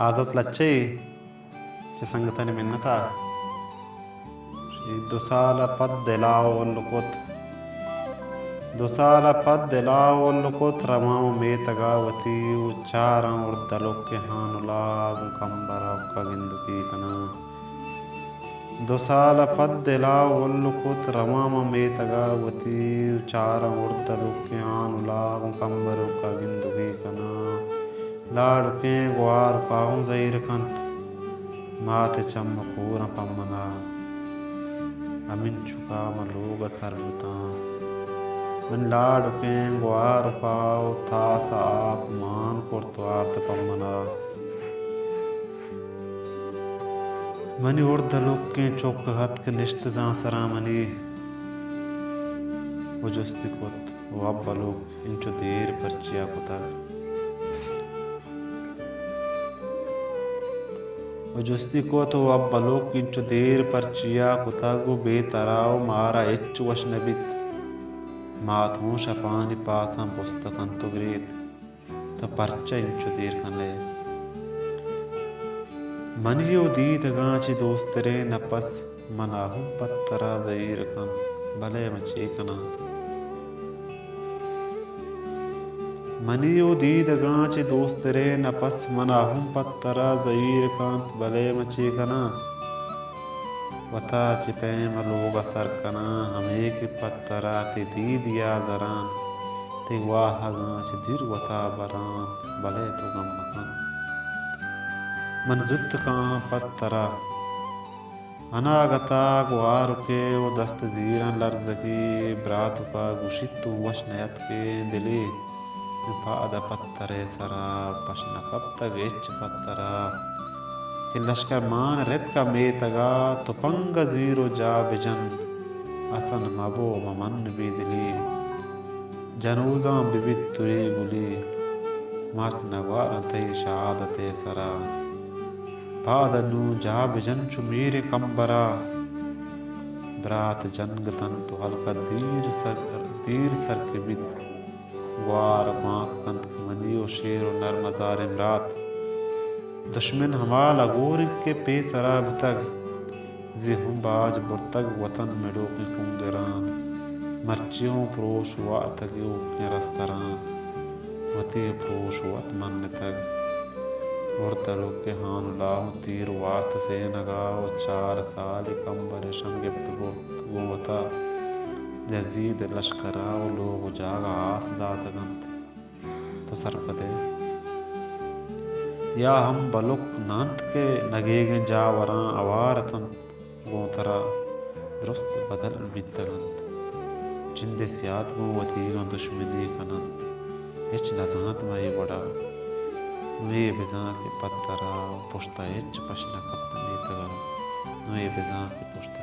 आजत लच्छे संगतन मिन्नता दुसाल पद दिलावल्लुकोत दुसाल पद दिलावल्लुकोत रमाम मेतगावती उच्चारण उर्दलोके हानुलागु कंबरा कगिंदुकी कना दुसाल पद दिलावल्लुकोत रमाम मेतगावती उच्चारण उर्दलोके हानुलागु कंबरा कगिंदुकी कना लाड़के ग्वार पाऊं जहीर कंत माते चम्मकूर पम्मना अमिन चुका मलोग सरबता मन लाड़के ग्वार पाओ था साप मान कुर्तवार्त पम्मना मनी उर्दलुक के चौक हत के निश्त सरा मनी वजुस्ती कुत वब्बलुक इंचो देर परचिया कुता वजुस्ती को तो अब बलोक किंचु देर परचिया कुतागु बेतराव मारा इच्च वशनबित माथों शपानी पासम पुस्तकंतु ग्रेत तो परचा इंचु देर कने मनियो दीद गांची दोस्तरे नपस मनाहु पत्तरा दईर कन भले मचे कना मनियो दीद गांची दोस्तरे नपस मनाहुम पत्तरा जईर कांत भले मचे कना वता चिपैम लोग असर कना हमें की पत्तरा ते दीद या जरान ते वाह गांच दिर वता बरान भले तो गम मकन मन जुत का पत्तरा अनागता ग्वार के वो दस्त जीरन लर्ज की ब्रात का गुशित वशनयत के दिले पाद पत्तरे सरा पशना कब तक इच्छ पत्तरा कि लश्कर मान रित का मेतगा तुपंग जीरो जा बिजन असन मबो ममन बिदली जनूजा बिबित तुरे गुली मर्स नगवार ते शहादते सरा पाद नू जा बिजन चुमीर कंबरा ब्रात जंग तन तो हल्का दीर सर के बिद वार माक कंत मनियो शेर और नर मजार इमरात दुश्मन हमाल अगोर के पे सराब तक जिहुम बाज बुरतग वतन मेडो की कुंगरान मर्चियों प्रोश वात तगियो के रस्तरान वती प्रोश वात मन तग और तरो के हान लाओ तीर वार्त से नगाओ 4 साल कंबर शंगिप्त गो वता यजीद लश्करा लोग जागा आस जात गंत तो सरपदे या हम बलुक नांत के नगेगे जावरा अवारतन गोतरा दुरुस्त बदल बितगंत जिंदे सियात गो वतीगा दुश्मनी कनंत हिच नजात में बड़ा वे बिजा के पत्तरा पुश्ता हिच पशना कप्तनी तगा वे बिजा के पुश्ता